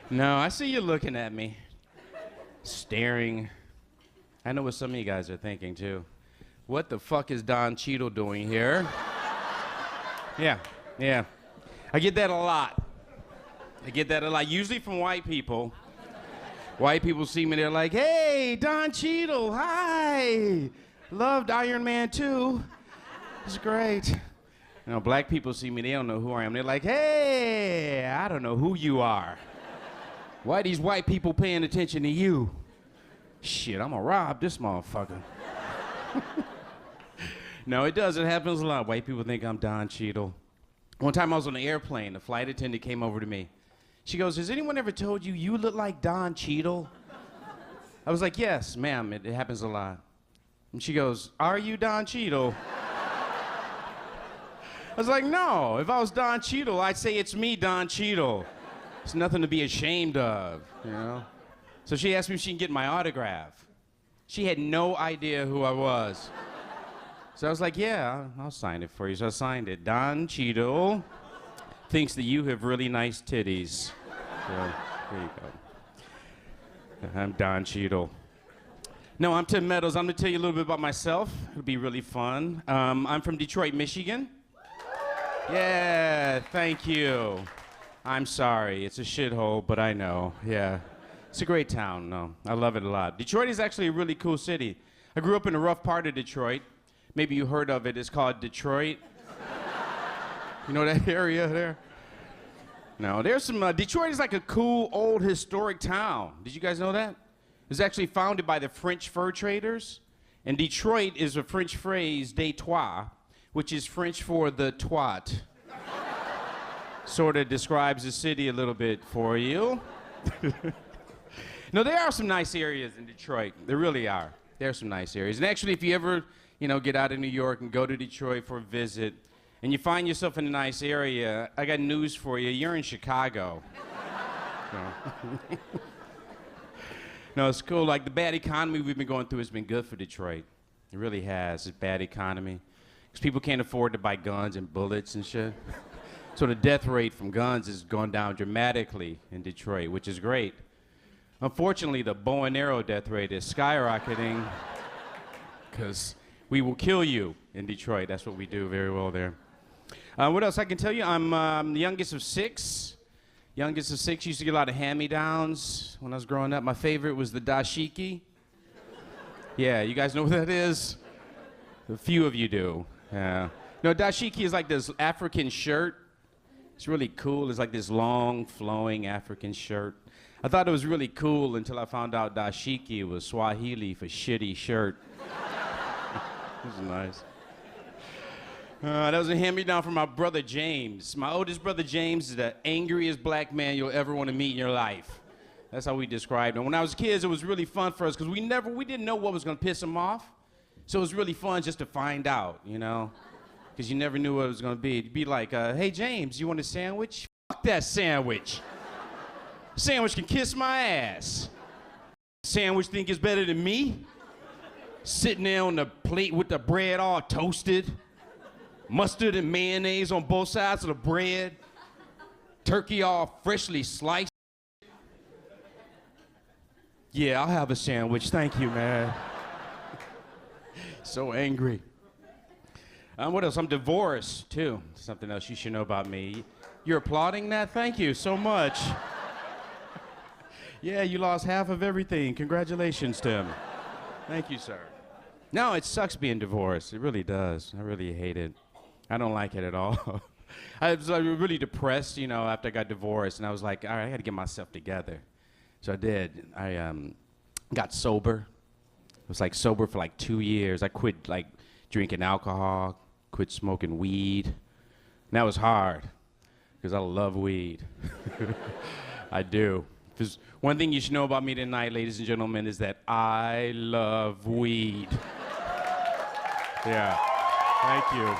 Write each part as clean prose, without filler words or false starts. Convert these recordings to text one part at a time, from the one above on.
No, I see you looking at me, staring. I know what some of you guys are thinking, too. What the fuck is Don Cheadle doing here? Yeah. I get that a lot. Usually from white people. White people see me, they're like, hey, Don Cheadle, hi. Loved Iron Man 2. It's great. You know, black people see me, they don't know who I am. They're like, hey, I don't know who you are. Why are these white people paying attention to you? Shit, I'm gonna rob this motherfucker. No, it does. It happens a lot. White people think I'm Don Cheadle. One time I was on an airplane. The flight attendant came over to me. She goes, has anyone ever told you you look like Don Cheadle? I was like, yes, ma'am. It happens a lot. And she goes, are you Don Cheadle? I was like, no. If I was Don Cheadle, I'd say it's me, Don Cheadle. It's nothing to be ashamed of, you know? So she asked me if she can get my autograph. She had no idea who I was. So I was like, yeah, I'll sign it for you. So I signed it. Don Cheadle thinks that you have really nice titties. So there you go. I'm Don Cheadle. No, I'm Tim Meadows. I'm gonna tell you a little bit about myself. It'll be really fun. I'm from Detroit, Michigan. Yeah, thank you. I'm sorry, it's a shithole, but I know, yeah. It's a great town, no, I love it a lot. Detroit is actually a really cool city. I grew up in a rough part of Detroit. Maybe you heard of it, it's called Detroit. You know that area there? No, there's some, Detroit is like a cool, old, historic town. Did you guys know that? It was actually founded by the French fur traders. And Detroit is a French phrase, de toi, which is French for the twat. Sort of describes the city a little bit for you. No, there are some nice areas in Detroit. There really are. There are some nice areas. And actually, if you ever, get out of New York and go to Detroit for a visit, and you find yourself in a nice area, I got news for you. You're in Chicago. So. No, it's cool. Like, the bad economy we've been going through has been good for Detroit. It really has. It's bad economy. Because people can't afford to buy guns and bullets and shit. So the death rate from guns has gone down dramatically in Detroit, which is great. Unfortunately, the bow and arrow death rate is skyrocketing because we will kill you in Detroit. That's what we do very well there. What else I can tell you? I'm the youngest of six. Youngest of six. Used to get a lot of hand-me-downs when I was growing up. My favorite was the dashiki. Yeah, you guys know what that is? A few of you do. Yeah. No, dashiki is like this African shirt. It's really cool. It's like this long, flowing African shirt. I thought it was really cool until I found out dashiki was Swahili for shitty shirt. This is nice. That was a hand-me-down from my brother James. My oldest brother James is the angriest black man you'll ever want to meet in your life. That's how we described him. When I was kids, it was really fun for us because we didn't know what was going to piss him off. So it was really fun just to find out, because you never knew what it was going to be. It'd be like, hey, James, you want a sandwich? Fuck that sandwich. Sandwich can kiss my ass. Sandwich think it's better than me? Sitting there on the plate with the bread all toasted. Mustard and mayonnaise on both sides of the bread. Turkey all freshly sliced. Yeah, I'll have a sandwich. Thank you, man. So angry. What else? I'm divorced, too. Something else you should know about me. You're applauding that? Thank you so much. Yeah, you lost half of everything. Congratulations, Tim. Thank you, sir. No, it sucks being divorced. It really does. I really hate it. I don't like it at all. I was really depressed, after I got divorced, and I was like, all right, I got to get myself together. So I did. I got sober. I was sober for 2 years. I quit drinking alcohol, quit smoking weed. And that was hard because I love weed. I do. Because one thing you should know about me tonight, ladies and gentlemen, is that I love weed. Yeah. Thank you.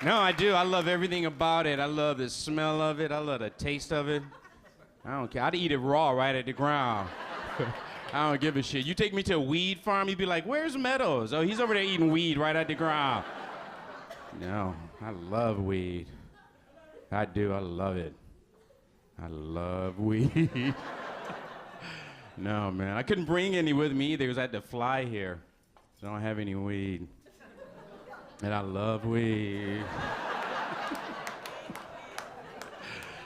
No, I do. I love everything about it. I love the smell of it. I love the taste of it. I don't care. I'd eat it raw right at the ground. I don't give a shit. You take me to a weed farm, you'd be like, where's Meadows? Oh, he's over there eating weed right at the ground. No, I love weed. I do. I love it. I love weed. No, man. I couldn't bring any with me either because I had to fly here. So I don't have any weed. And I love weed.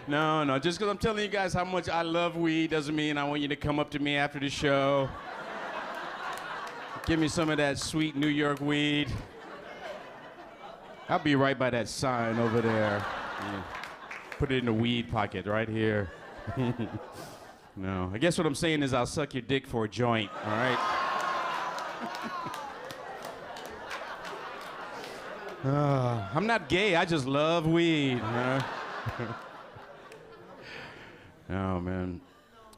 No, just because I'm telling you guys how much I love weed doesn't mean I want you to come up to me after the show. Give me some of that sweet New York weed. I'll be right by that sign over there. Yeah. Put it in the weed pocket right here. No, I guess what I'm saying is I'll suck your dick for a joint, all right? I'm not gay, I just love weed. Oh, man.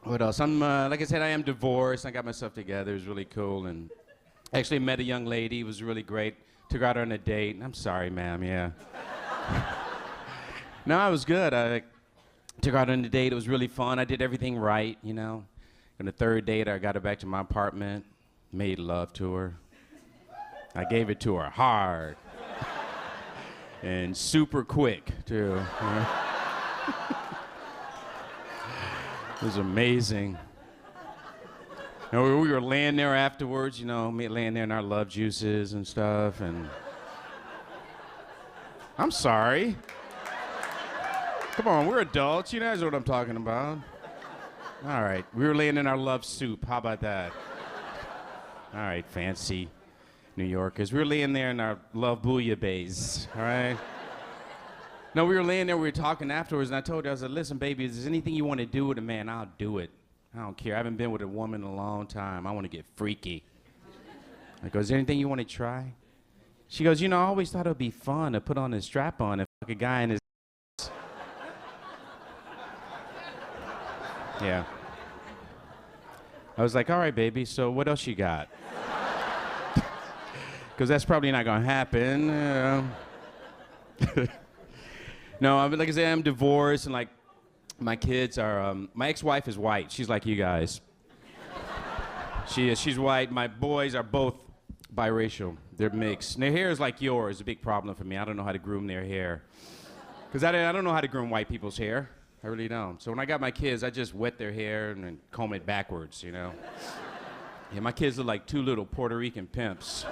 What else? I'm, like I said, I am divorced. I got myself together. It was really cool. And actually met a young lady. It was really great. Took her out on a date. I'm sorry, ma'am, yeah. No, it was good. I took her out on a date. It was really fun. I did everything right, you know. On the third date, I got her back to my apartment, made love to her. I gave it to her hard. And super quick, too. It was amazing. And we were laying there afterwards, you know, laying there in our love juices and stuff, and I'm sorry. Come on, we're adults. You guys know what I'm talking about. All right, we were laying in our love soup. How about that? All right, fancy New Yorkers. We were laying there in our love bouillabaisse, all right? No, we were laying there, we were talking afterwards, and I told her, I said, listen, baby, if there's anything you want to do with a man, I'll do it. I don't care. I haven't been with a woman in a long time. I want to get freaky. I go, is there anything you want to try? She goes, you know, I always thought it would be fun to put on a strap-on and fuck a guy in his Yeah. I was like, all right, baby, so what else you got? Because that's probably not going to happen. No, like I said, I'm divorced, and like, my kids are, my ex-wife is white. She's like you guys. She's white. My boys are both biracial. They're mixed. And their hair is like yours, a big problem for me. I don't know how to groom their hair. Because I don't know how to groom white people's hair. I really don't. So when I got my kids, I just wet their hair and then comb it backwards, you know? Yeah, my kids look like two little Puerto Rican pimps.